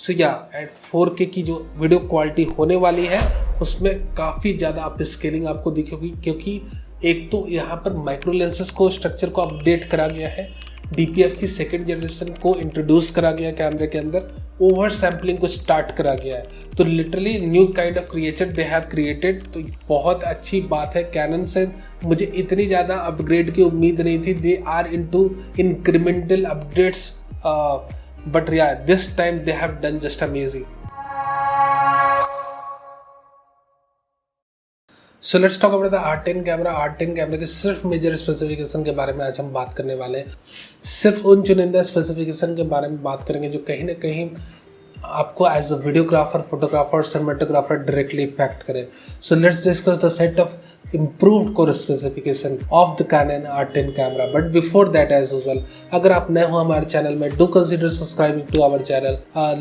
सो या eight 4K की जो वीडियो क्वालिटी होने वाली है उसमें काफ़ी ज़्यादा अप स्केलिंग आपको दिखेगी, क्योंकि एक तो यहाँ पर माइक्रो लेंसेज को स्ट्रक्चर को अपडेट करा गया है, DPF की सेकेंड जनरेशन को इंट्रोड्यूस करा गया कैमरे के अंदर, ओवर सैम्पलिंग को स्टार्ट करा गया है। तो literally new kind of creature they have created. तो बहुत अच्छी बात है, कैनन से मुझे इतनी ज़्यादा अपग्रेड की उम्मीद नहीं थी। They are into incremental updates, but yeah this time they have done just amazing. So let's talk about the R10 camera. R10 कैमरे के सिर्फ मेजर स्पेसिफिकेशन के बारे में आज हम बात करने वाले हैं। सिर्फ उन चुनिंदा स्पेसिफिकेशन के बारे में बात करेंगे जो कहीं ना कहीं आपको as a videographer, photographer, cinematographer directly effect करे। So let's discuss the set of improved core specification of the Canon R10 camera. But before that, as usual, अगर आप नए हो हमारे चैनल में, do consider subscribing to our channel.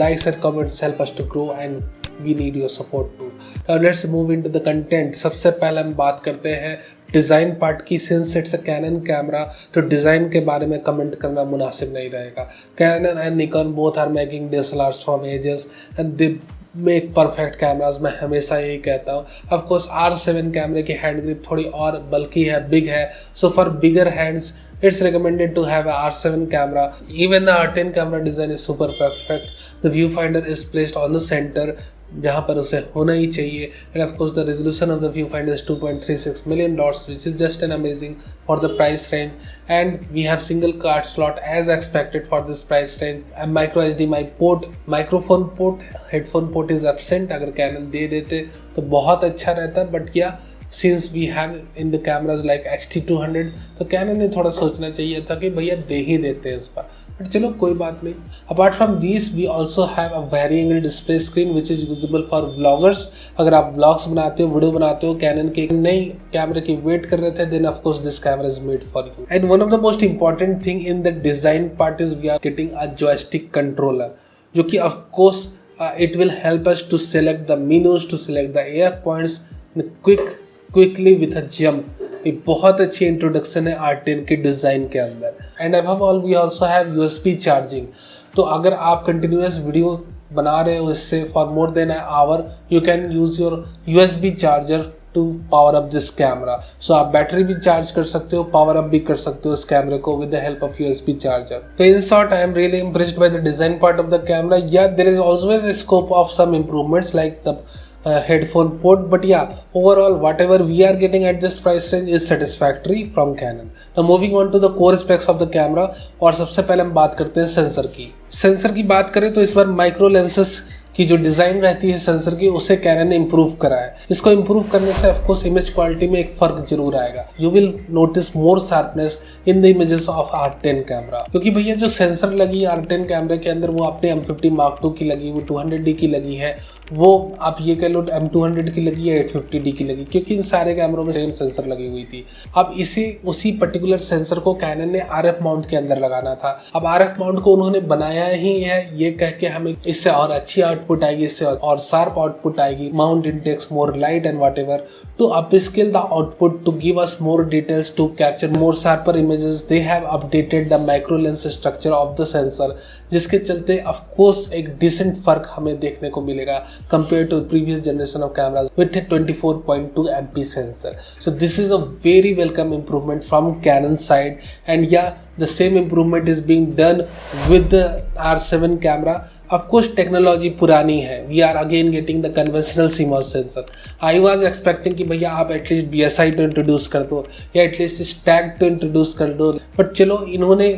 Likes and comments help us to grow and we need your support too. Now let's move into the content. सबसे पहले हम बात करते हैं डिज़ाइन पार्ट की। Since it's a Canon camera, तो design के बारे में कमेंट करना मुनासिब नहीं रहेगा। Canon and Nikon both are making DSLRs from ages and they make perfect cameras. मैं हमेशा यही कहता हूँ। ऑफ कोर्स R7 कैमरे की हैंड ग्रिप थोड़ी और बल्कि है, बिग है। So for bigger hands it's recommended to have a R7 camera. Even the R10 camera design is super perfect. The viewfinder is placed on the center, जहाँ पर उसे होना ही चाहिए। And of course the resolution of the viewfinder is 2.36 million dots, which is just an amazing for the price range. And we have single card slot as expected for this price range. And micro HDMI port, microphone port, headphone port is absent. अगर Canon दे देते तो बहुत अच्छा रहता, but yeah, since we have in the cameras like X-T200, तो Canon ने थोड़ा सोचना चाहिए था कि भैया दे ही देते हैं इस पर। बट चलो कोई बात नहीं। Apart from this we also have a very angle display screen which is usable for vloggers. अगर आप व्लॉग्स बनाते हो, वीडियो बनाते हो, Canon के नई कैमरे की वेट कर रहे थे, then of course this camera is made for you. And one of the most important thing in the design part is we are getting a joystick controller, जो कि of course it will help us to select the menus, to select the air points quickly with a jump. एक बहुत अच्छी introduction है R10 के design के अंदर। And above all we also have USB charging. तो अगर आप कंटिन्यूस वीडियो बना रहे हो इससे for more than an hour, you can use your USB charger to power up this camera. सो आप बैटरी भी चार्ज कर सकते हो, पावर अप भी कर सकते हो इस कैमरे को with the help of USB charger. तो in short I am really impressed by the design part of the camera. Yeah there is always a scope of some improvements like the headphone port, but yeah, overall whatever we are getting at this price range is satisfactory from Canon. Now moving on to the core specs of the camera, और सबसे पहले हम बात करते हैं sensor की। Sensor की बात करें तो इस बार माइक्रो लेंसेस की जो डिज़ाइन रहती है सेंसर की, उसे Canon ने इम्प्रूव करा है। इसको इम्प्रूव करने से ऑफकोर्स इमेज क्वालिटी में एक फ़र्क जरूर आएगा। You will notice more sharpness in the images of R10 camera, क्योंकि भैया जो सेंसर लगी है R10 कैमरे के अंदर वो अपने M50 Mark II की लगी, वो 200D की लगी है, वो आप ये कह लो M200 की लगी है, 850D की लगी, क्योंकि इन सारे कैमरों में सेम सेंसर लगी हुई थी। अब उसी पर्टिकुलर सेंसर को Canon ने RF माउंट के अंदर लगाना था। अब RF माउंट को उन्होंने बनाया ही है ये कह के हमें इससे और अच्छी आउटपुट आएगी, इससे और शार्प आउटपुट आएगी, mount intakes more light and whatever, to upscale the output, to give us more details, to capture more sharper images. They have updated the micro lens structure of the sensor, जिसके चलते of course एक decent फर्क हमें देखने को मिलेगा compared to previous generation of cameras with a 24.2 MP sensor. So this is a very welcome improvement from Canon side, and yeah, the same improvement is being done with the R7 camera. Of course technology पुरानी है, we are again getting the conventional CMOS sensor. I was expecting कि भैया आप at least BSI तो introduce कर दो या at least Stag तो इंट्रोड्यूस कर दो, बट चलो इन्होंने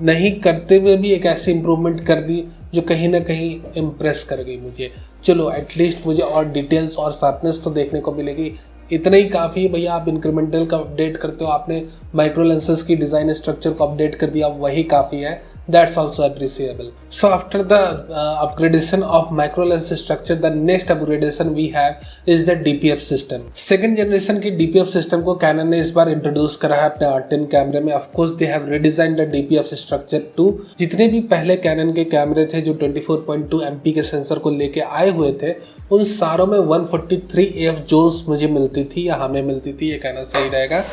नहीं करते हुए भी एक ऐसी इम्प्रूवमेंट कर दी जो कहीं ना कहीं इम्प्रेस कर गई मुझे। चलो एटलीस्ट मुझे और डिटेल्स और शार्पनेस तो देखने को मिलेगी, इतना ही काफ़ी है भैया। आप इंक्रीमेंटल का अपडेट करते हो, आपने माइक्रो लेंसेज की डिज़ाइन स्ट्रक्चर को अपडेट कर दिया, वही काफ़ी है। That's also appreciable. So after the upgradation of micro lens structure, the next upgradation we have is the DPF system. Second generation की DPF सिस्टम को Canon ने इस बार इंट्रोड्यूस करा है अपने R10 कैमरे में। Of course they have redesigned the DPF structure too. जितने भी पहले Canon के कैमरे थे जो 24.2 MP के सेंसर को लेके आए हुए थे, उन सारों में 143 AF जोन्स मुझे मिलती थी या हमें मिलती थी, ये कहना सही रहेगा।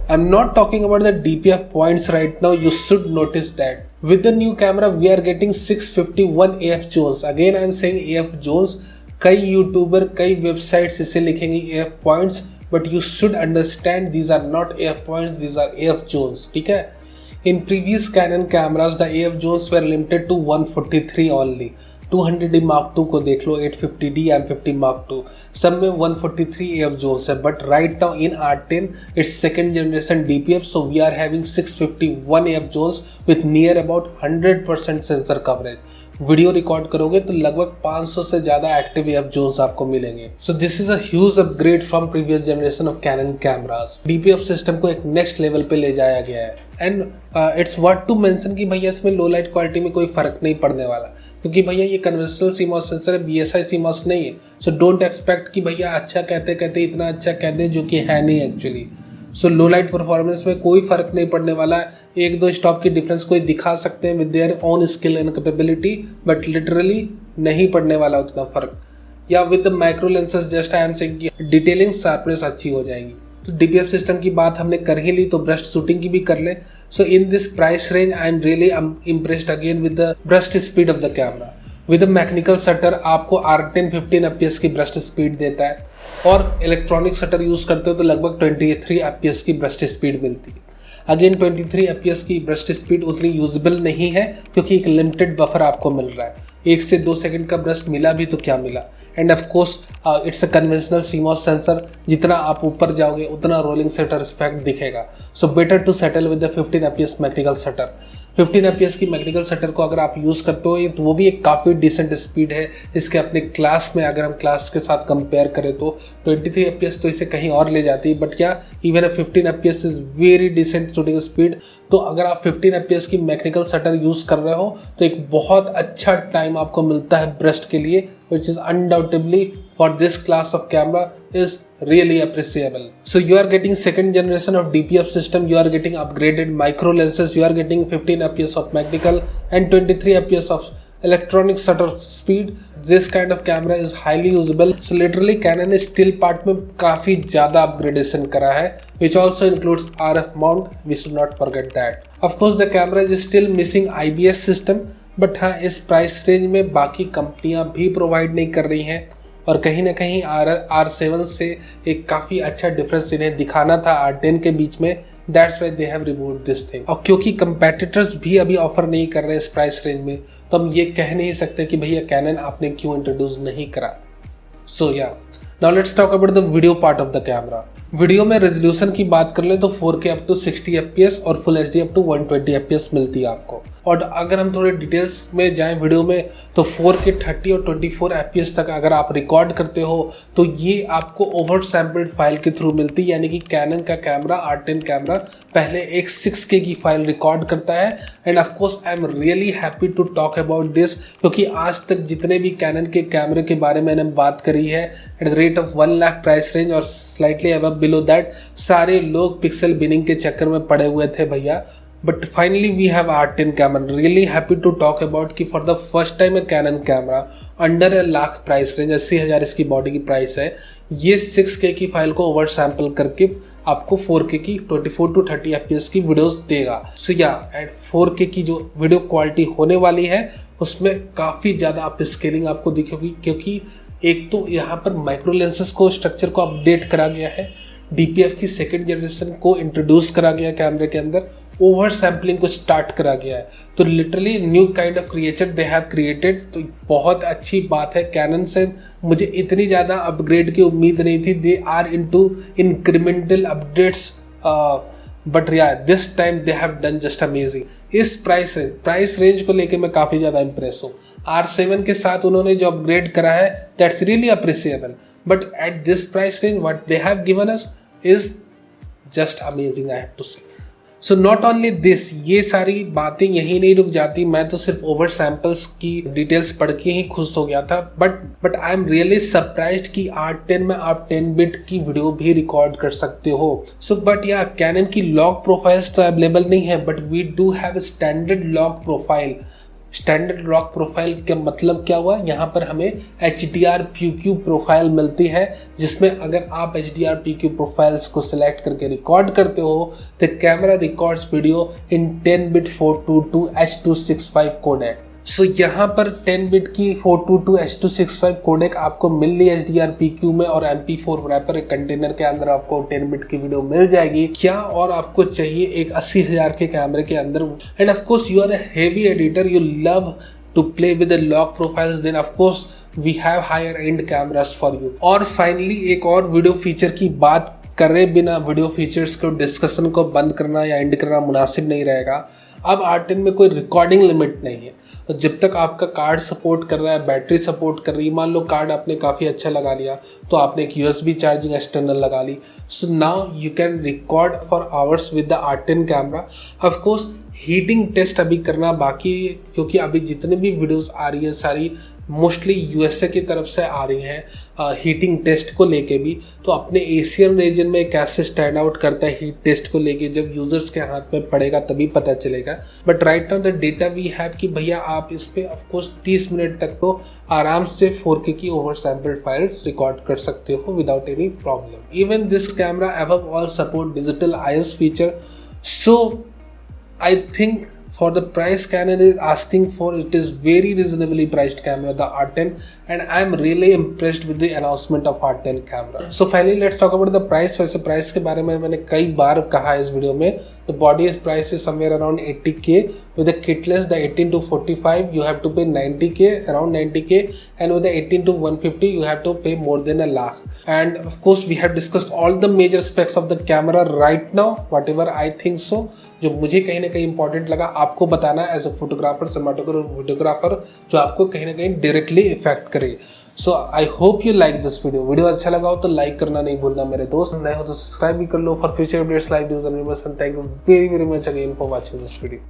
I'm not talking about the DPF points right now, you should notice that, With the new camera, we are getting 651 AF Jones. Again, I am saying AF Jones. कई यूट्यूबर, कई वेबसाइट्स इसे लिखेंगे AF points, but you should understand these are not AF points, these are AF Jones. ठीक है? In previous Canon cameras, the AF Jones were limited to 143 only. 200D Mark II को देख लो, 850D M50 Mark II, सब में 143 AF Jones है. But right now in R10, it's second generation DPF, so we are having 651 AF Jones with near about 100% sensor coverage. Video record करोगे तो लगभग 500 से ज़्यादा एक्टिव AF Jones आपको मिलेंगे. So this is a huge upgrade from previous generation of Canon cameras. DPF system को एक next level पे ले जाया गया है. And it's worth to mention कि भैया इसमें लो लाइट क्वालिटी में कोई फर्क नहीं पड़ने वाला, क्योंकि भैया ये कन्वेंशनल CMOS सेंसर है, BSI CMOS नहीं है. सो डोंट एक्सपेक्ट कि भैया अच्छा कहते कहते इतना अच्छा कह दे, जो कि है नहीं एक्चुअली. सो लो लाइट परफॉर्मेंस में कोई फर्क नहीं पड़ने वाला है. एक दो स्टॉप की डिफरेंस कोई दिखा सकते हैं with their own skill and capability, but literally नहीं पड़ने वाला उतना फर्क. या with the micro lenses just I am saying detailing sharpness अच्छी हो जाएगी. तो DPF सिस्टम की बात हमने कर ही ली, तो ब्रस्ट शूटिंग की भी कर ले. So in this price range I am really impressed again with the burst speed of the camera. With the mechanical shutter आपको R10 15 FPS की ब्रस्ट स्पीड देता है, और इलेक्ट्रॉनिक शटर यूज़ करते हो तो लगभग 23 FPS की ब्रस्ट स्पीड मिलती है. अगेन 23 FPS की ब्रस्ट स्पीड उतनी यूजेबल नहीं है, क्योंकि एक लिमिटेड बफर आपको मिल रहा है. 1 से 2 सेकंड का ब्रस्ट मिला भी तो क्या मिला. And of course it's a conventional CMOS sensor, जितना आप ऊपर जाओगे उतना रोलिंग शटर इफेक्ट दिखेगा. So better to settle with the 15 FPS mechanical shutter. 15 FPS की मैकेनिकल शटर को अगर आप यूज़ करते हो तो वो भी एक काफ़ी डिसेंट स्पीड है इसके अपने क्लास में. अगर हम क्लास के साथ कंपेयर करें तो 23 FPS तो इसे कहीं और ले जाती है, बट क्या even 15 FPS is very decent shooting speed. तो अगर आप 15 FPS की मैकेनिकल शटर यूज़ कर रहे हो तो एक बहुत अच्छा टाइम आपको मिलता है ब्रस्ट के लिए, which is undoubtedly for this class of camera is really appreciable. So you are getting second generation of DPF system, you are getting upgraded micro lenses, you are getting 15 FPS of mechanical and 23 FPS of electronic shutter speed. This kind of camera is highly usable. So literally Canon ने still part में काफ़ी ज़्यादा upgradation करा है, which also includes RF mount. We should not forget that. Of course the camera is still missing IBS system, but हाँ इस price range में बाकी कंपनियां भी प्रोवाइड नहीं कर रही हैं, और कहीं ना कहीं R7 से एक काफ़ी अच्छा डिफरेंस इन्हें दिखाना था R10 के बीच में. That's why they have removed this thing. और क्योंकि कंपेटिटर्स भी अभी ऑफर नहीं कर रहे हैं इस प्राइस रेंज में, तो हम ये कह नहीं सकते कि भैया कैनन आपने क्यों इंट्रोड्यूस नहीं करा. So yeah now let's talk about the video part of the camera. Video में रेजोल्यूशन की बात कर लें तो 4K अप टू 60 FPS और full HD up to 120 FPS मिलती है आपको. और अगर हम थोड़े डिटेल्स में जाएं वीडियो में तो 4K 30 और 24 FPS तक अगर आप रिकॉर्ड करते हो तो ये आपको ओवर सैम्पल्ड फाइल के थ्रू मिलती है. यानी कि कैनन का कैमरा R10 कैमरा पहले एक 6K की फाइल रिकॉर्ड करता है. And of course I am really happy to talk about this, क्योंकि आज तक जितने भी कैनन के कैमरे के बारे में मैंने बात करी है at the rate of 1 lakh price range और स्लाइटली अबव बिलो दैट, सारे लोग पिक्सल बिनिंग के चक्कर में पड़े हुए थे भैया. But finally we have R10 camera. Really happy to talk about कि for the first time a Canon camera under 1 lakh price range, 80,000 इसकी बॉडी की प्राइस है, ये 6K की फाइल को ओवर सैम्पल करके आपको 4K की 24 to 30 FPS की वीडियोस देगा. सो या एट 4K की जो वीडियो क्वालिटी होने वाली है उसमें काफ़ी ज़्यादा अप स्केलिंग आपको दिखेगी, क्योंकि एक तो यहाँ पर माइक्रो लेंसेज को स्ट्रक्चर को अपडेट करा गया है, DPF की सेकेंड जनरेशन को इंट्रोड्यूस करा गया कैमरे के अंदर, ओवर सैम्पलिंग को स्टार्ट करा गया है. तो literally new kind of creature they have created. तो बहुत अच्छी बात है. कैनन से मुझे इतनी ज़्यादा अपग्रेड की उम्मीद नहीं थी. They are into incremental updates, but yeah this time they have done just amazing. इस प्राइस रेंज को लेके मैं काफ़ी ज़्यादा इंप्रेस हूँ. R7 के साथ उन्होंने जो अपग्रेड करा है that's really appreciable, but at this price range what they have given us is just amazing, I have to say. So not only this, ये सारी बातें यहीं नहीं रुक जाती. मैं तो सिर्फ ओवर सैम्पल्स की डिटेल्स पढ़ के ही खुश हो गया था, but I am really surprised कि R10 में आप 10 बिट की वीडियो भी रिकॉर्ड कर सकते हो. सो बट या कैनन की लॉग प्रोफाइल्स तो अवेलेबल नहीं है, but we do have standard log profile. Standard log profile का मतलब क्या हुआ, यहाँ पर हमें HDR PQ प्रोफाइल मिलती है, जिसमें अगर आप HDR PQ प्रोफाइल्स को सिलेक्ट करके रिकॉर्ड करते हो तो camera records video in 10 bit 422 H.265 codec. So यहाँ पर 10 बिट की 422 H.265 कोडेक आपको मिल रही है HDR PQ में, और MP4 रैपर कंटेनर के अंदर आपको 10 बिट की वीडियो मिल जाएगी। क्या और आपको चाहिए एक 80,000 के कैमरे के अंदर। And of course you are a heavy editor, you love to play with the log profiles, then of course we have higher end cameras for you. और फाइनली एक और वीडियो फीचर की बात करे बिना वीडियो फीचर्स को discussion को बंद करना या एंड करना मुनासिब नहीं रहेगा। अब R10 में कोई रिकॉर्डिंग लिमिट नहीं है, तो जब तक आपका कार्ड सपोर्ट कर रहा है, बैटरी सपोर्ट कर रही है, मान लो कार्ड आपने काफ़ी अच्छा लगा लिया तो आपने एक USB चार्जिंग एक्सटर्नल लगा ली, so now you can record for hours with the R10 camera. Of course heating test अभी करना बाकी है, क्योंकि अभी जितनी भी वीडियोस आ रही है सारी मोस्टली USA की तरफ से आ रही हैं हीटिंग टेस्ट को लेके भी। तो अपने एशियन रीजन में कैसे स्टैंड आउट करता है हीट टेस्ट को लेके, जब यूजर्स के हाथ में पड़ेगा तभी पता चलेगा। But right now the data we have कि भैया आप इस पे ऑफकोर्स 30 मिनट तक तो आराम से 4K की ओवर सैम्पल्ड फाइल्स रिकॉर्ड कर सकते हो without any problem. Even this camera above all support digital IS feature, so I think for the price Canon is asking for, it is very reasonably priced camera, the R10, and I am really impressed with the announcement of R10 camera. So finally let's talk about the price. वैसे price के बारे में मैंने कई बार कहा है इस video में। The body price is somewhere around 80K, with the kitless the 18 to 45 you have to pay 90K, around 90K, and with the 18 to 150 you have to pay more than a lakh. And of course we have discussed all the major specs of the camera right now, whatever I think so, जो मुझे कहीं ना कहीं important लगा आपको बताना as a photographer, cinematographer, videographer, जो आपको कहीं ना कहीं डायरेक्टली इफेक्ट करे। So I hope you like this video अच्छा लगा हो तो लाइक करना नहीं भूलना मेरे दोस्त, नए हो तो सब्सक्राइब भी कर लो for future updates, live news and thank you very very much again for watching this video.